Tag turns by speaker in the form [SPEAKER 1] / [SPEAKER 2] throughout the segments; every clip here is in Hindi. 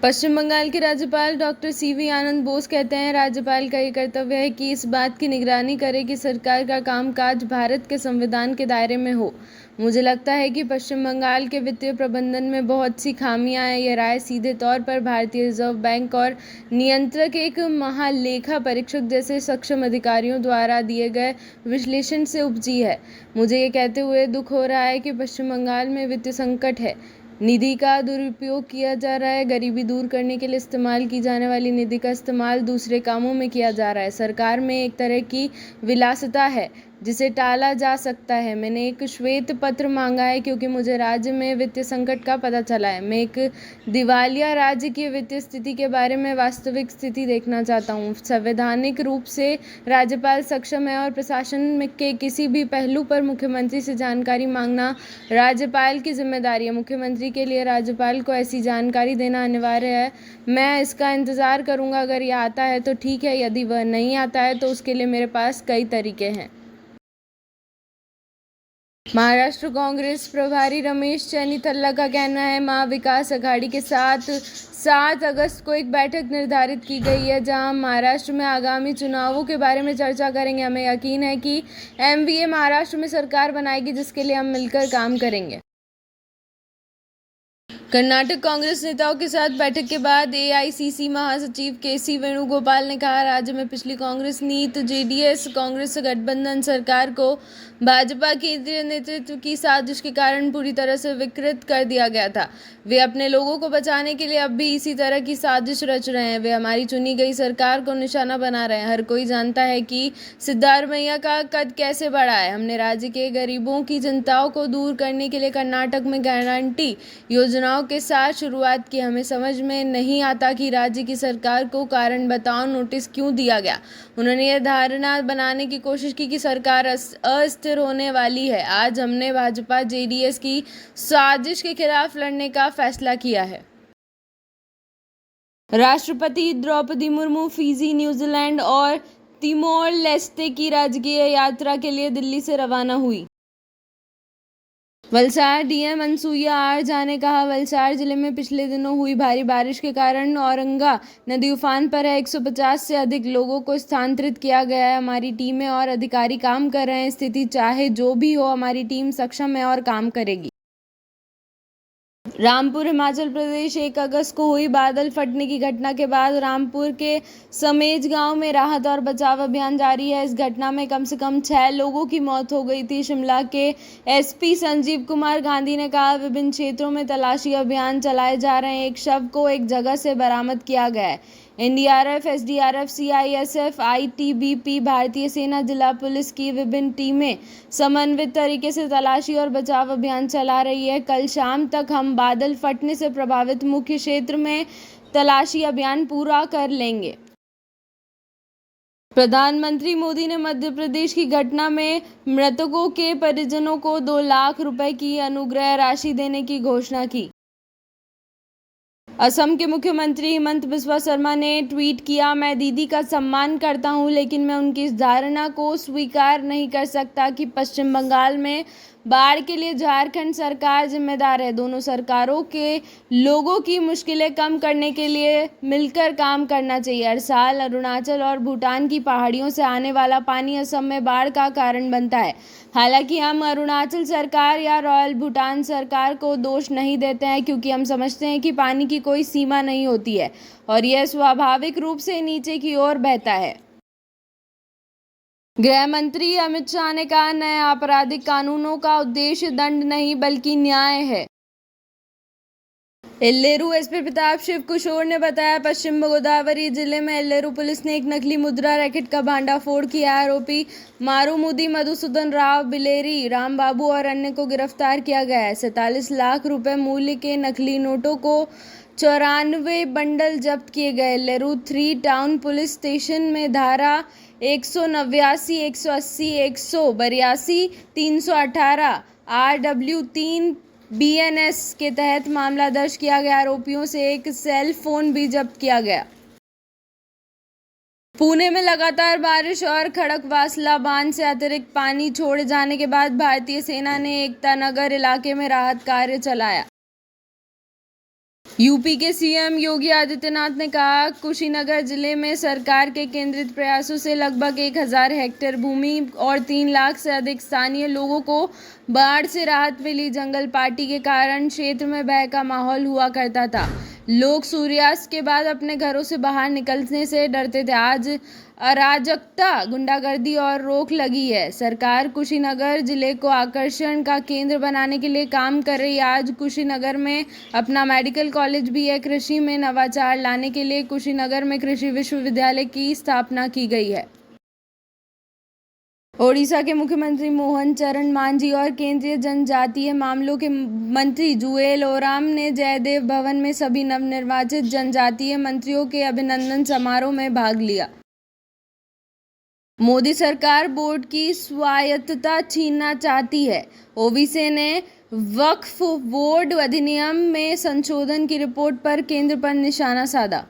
[SPEAKER 1] पश्चिम बंगाल के राज्यपाल डॉक्टर सीवी आनंद बोस कहते हैं, राज्यपाल का ये कर्तव्य है कि इस बात की निगरानी करे कि सरकार का कामकाज भारत के संविधान के दायरे में हो। मुझे लगता है कि पश्चिम बंगाल के वित्तीय प्रबंधन में बहुत सी खामियां हैं। यह राय सीधे तौर पर भारतीय रिजर्व बैंक और नियंत्रक एक महालेखा परीक्षक जैसे सक्षम अधिकारियों द्वारा दिए गए विश्लेषण से उपजी है। मुझे ये कहते हुए दुख हो रहा है कि पश्चिम बंगाल में वित्तीय संकट है, निधि का दुरुपयोग किया जा रहा है, गरीबी दूर करने के लिए इस्तेमाल की जाने वाली निधि का इस्तेमाल दूसरे कामों में किया जा रहा है। सरकार में एक तरह की विलासिता है जिसे टाला जा सकता है। मैंने एक श्वेत पत्र मांगा है क्योंकि मुझे राज्य में वित्तीय संकट का पता चला है। मैं एक दिवालिया राज्य की वित्तीय स्थिति के बारे में वास्तविक स्थिति देखना चाहता हूँ। संवैधानिक रूप से राज्यपाल सक्षम है और प्रशासन के किसी भी पहलू पर मुख्यमंत्री से जानकारी मांगना राज्यपाल की जिम्मेदारी है। मुख्यमंत्री के लिए राज्यपाल को ऐसी जानकारी देना अनिवार्य है। मैं इसका इंतजार करूंगा। अगर यह आता है तो ठीक है, यदि वह नहीं आता है तो उसके लिए मेरे पास कई तरीके हैं। महाराष्ट्र कांग्रेस प्रभारी रमेश चेन्नीथल्ला का कहना है, महाविकास अघाड़ी के साथ 7 अगस्त को एक बैठक निर्धारित की गई है जहां हम महाराष्ट्र में आगामी चुनावों के बारे में चर्चा करेंगे। हमें यकीन है कि एमवीए महाराष्ट्र में सरकार बनाएगी जिसके लिए हम मिलकर काम करेंगे। कर्नाटक कांग्रेस नेताओं के साथ बैठक के बाद एआईसीसी महासचिव केसी वेणुगोपाल ने कहा, राज्य में पिछली कांग्रेस नीत जेडीएस कांग्रेस गठबंधन सरकार को भाजपा केंद्रीय नेतृत्व की साजिश के कारण पूरी तरह से विकृत कर दिया गया था। वे अपने लोगों को बचाने के लिए अब भी इसी तरह की साजिश रच रहे हैं। वे हमारी चुनी गई सरकार को निशाना बना रहे हैं। हर कोई जानता है कि सिद्धारमैया का कद कैसे बढ़ा है। हमने राज्य के गरीबों की चिंताओं को दूर करने के लिए कर्नाटक में गारंटी योजनाओं के साथ शुरुआत की। हमें समझ में नहीं आता कि राज्य की सरकार को कारण बताओ नोटिस क्यों दिया गया। उन्होंने यह धारणा बनाने की कोशिश की कि सरकार अस्थिर होने वाली है। आज हमने भाजपा जेडीएस की साजिश के खिलाफ लड़ने का फैसला किया है। राष्ट्रपति द्रौपदी मुर्मू फिजी, न्यूजीलैंड और तिमोर लेस्टे की राजकीय यात्रा के लिए दिल्ली से रवाना हुई। वलसाड़ डीएम अनसुईया आर झा ने कहा, वलसाड़ जिले में पिछले दिनों हुई भारी बारिश के कारण औरंगा नदी उफान पर है। 150 से अधिक लोगों को स्थानांतरित किया गया है। हमारी टीमें और अधिकारी काम कर रहे हैं। स्थिति चाहे जो भी हो, हमारी टीम सक्षम है और काम करेगी। रामपुर, हिमाचल प्रदेश। 1 अगस्त को हुई बादल फटने की घटना के बाद रामपुर के समेज गांव में राहत और बचाव अभियान जारी है। इस घटना में कम से कम 6 लोगों की मौत हो गई थी। शिमला के एसपी संजीव कुमार गांधी ने कहा, विभिन्न क्षेत्रों में तलाशी अभियान चलाए जा रहे हैं। एक शव को एक जगह से बरामद किया गया है। एनडीआरएफ, एसडीआरएफ, सीआईएसएफ, आईटीबीपी, भारतीय सेना, जिला पुलिस की विभिन्न टीमें समन्वित तरीके से तलाशी और बचाव अभियान चला रही है। कल शाम तक हम बादल फटने से प्रभावित मुख्य क्षेत्र में तलाशी अभियान पूरा कर लेंगे। प्रधानमंत्री मोदी ने मध्य प्रदेश की घटना में मृतकों के परिजनों को 2 लाख रुपए की अनुग्रह राशि देने की घोषणा की। असम के मुख्यमंत्री हिमंत बिस्वा शर्मा ने ट्वीट किया, मैं दीदी का सम्मान करता हूं, लेकिन मैं उनकी इस धारणा को स्वीकार नहीं कर सकता कि पश्चिम बंगाल में बाढ़ के लिए झारखंड सरकार जिम्मेदार है। दोनों सरकारों के लोगों की मुश्किलें कम करने के लिए मिलकर काम करना चाहिए। हर साल अरुणाचल और भूटान की पहाड़ियों से आने वाला पानी असम में बाढ़ का कारण बनता है। हालांकि हम अरुणाचल सरकार या रॉयल भूटान सरकार को दोष नहीं देते हैं, क्योंकि हम समझते हैं कि पानी की कोई सीमा नहीं होती है और यह स्वाभाविक रूप से नीचे की ओर बहता है। गृह मंत्री अमित शाह ने कहा, नए आपराधिक कानूनों का उद्देश्य दंड नहीं बल्कि न्याय है। एल्लेरू एसपी प्रताप शिव किशोर ने बताया, पश्चिम गोदावरी जिले में एल्लेरू पुलिस ने एक नकली मुद्रा रैकेट का भांडाफोड़ किया। आरोपी मारूमुदी मधुसूदन राव, बिलेरी रामबाबू और अन्य को गिरफ्तार किया गया है। 47 लाख रुपए मूल्य के नकली नोटों को 94 बंडल जब्त किए गए। एल्लेरू 3 टाउन पुलिस स्टेशन में धारा 189, 180, 182, 318 RW3 BNS के तहत मामला दर्ज किया गया। आरोपियों से एक सेल फोन भी जब्त किया गया। पुणे में लगातार बारिश और खड़कवासला बांध से अतिरिक्त पानी छोड़े जाने के बाद भारतीय सेना ने एकता नगर इलाके में राहत कार्य चलाया। यूपी के सीएम योगी आदित्यनाथ ने कहा, कुशीनगर जिले में सरकार के केंद्रित प्रयासों से लगभग 1000 हेक्टेयर भूमि और 3 लाख से अधिक स्थानीय लोगों को बाढ़ से राहत मिली। जंगल पार्टी के कारण क्षेत्र में भय का माहौल हुआ करता था। लोग सूर्यास्त के बाद अपने घरों से बाहर निकलने से डरते थे। आज अराजकता, गुंडागर्दी और रोक लगी है। सरकार कुशीनगर जिले को आकर्षण का केंद्र बनाने के लिए काम कर रही है। आज कुशीनगर में अपना मेडिकल कॉलेज भी है। कृषि में नवाचार लाने के लिए कुशीनगर में कृषि विश्वविद्यालय की स्थापना की गई है। ओडिशा के मुख्यमंत्री मोहन चरण मांझी और केंद्रीय जनजातीय मामलों के मंत्री जुएल ओराम ने जयदेव भवन में सभी नवनिर्वाचित जनजातीय मंत्रियों के अभिनंदन समारोह में भाग लिया। मोदी सरकार बोर्ड की स्वायत्तता छीनना चाहती है। ओवीसी ने वक्फ बोर्ड अधिनियम में संशोधन की रिपोर्ट पर केंद्र पर निशाना साधा।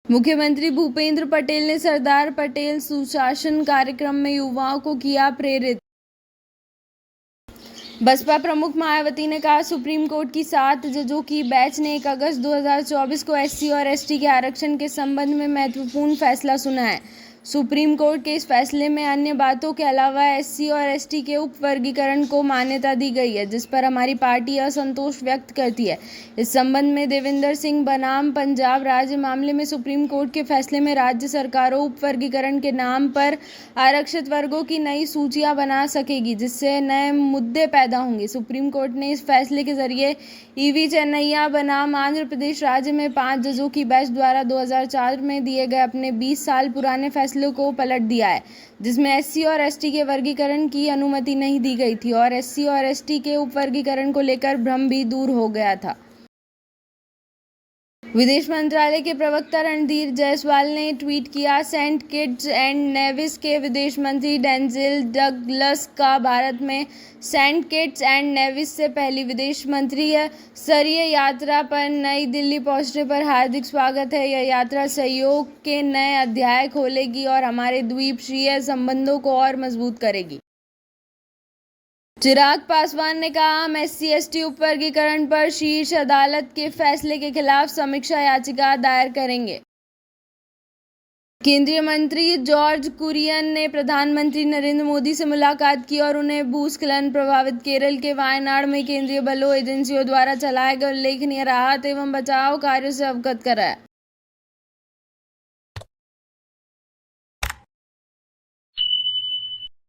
[SPEAKER 1] मुख्यमंत्री भूपेंद्र पटेल ने सरदार पटेल सुशासन कार्यक्रम में युवाओं को किया प्रेरित। बसपा प्रमुख मायावती ने कहा, सुप्रीम कोर्ट की 7 जजों की बेंच ने 1 अगस्त 2024 को एससी और एसटी के आरक्षण के संबंध में महत्वपूर्ण फैसला सुना है। सुप्रीम कोर्ट के इस फैसले में अन्य बातों के अलावा एससी और एसटी के उप वर्गीकरण को मान्यता दी गई है, जिस पर हमारी पार्टी असंतोष व्यक्त करती है। इस संबंध में देवेंद्र सिंह बनाम पंजाब राज्य मामले में सुप्रीम कोर्ट के फैसले में राज्य सरकारों उप वर्गीकरण के नाम पर आरक्षित वर्गों की नई सूचियां बना सकेगी, जिससे नए मुद्दे पैदा होंगे। सुप्रीम कोर्ट ने इस फैसले के जरिए ईवी चेन्नैया बनाम आंध्र प्रदेश राज्य में 5 जजों की बेंच द्वारा 2004 में दिए गए अपने 20 साल पुराने फैसले को पलट दिया है, जिसमें एससी और एसटी के वर्गीकरण की अनुमति नहीं दी गई थी और एससी और एसटी के उप वर्गीकरण को लेकर भ्रम भी दूर हो गया था। विदेश मंत्रालय के प्रवक्ता रणधीर जायसवाल ने ट्वीट किया, सेंट किट्स एंड नेविस के विदेश मंत्री डेंजिल डगलस का भारत में सेंट किट्स एंड नेविस से पहली विदेश मंत्री स्तरीय यात्रा पर नई दिल्ली पहुंचने पर हार्दिक स्वागत है। यह यात्रा सहयोग के नए अध्याय खोलेगी और हमारे द्वीपक्षीय संबंधों को और मजबूत करेगी। चिराग पासवान ने कहा, हम एससी/एसटी उप वर्गीकरण पर शीर्ष अदालत के फैसले के खिलाफ समीक्षा याचिका दायर करेंगे। केंद्रीय मंत्री जॉर्ज कुरियन ने प्रधानमंत्री नरेंद्र मोदी से मुलाकात की और उन्हें भूस्खलन प्रभावित केरल के वायनाड में केंद्रीय बलों एजेंसियों द्वारा चलाए गए उल्लेखनीय राहत एवं बचाव कार्यों से अवगत कराया।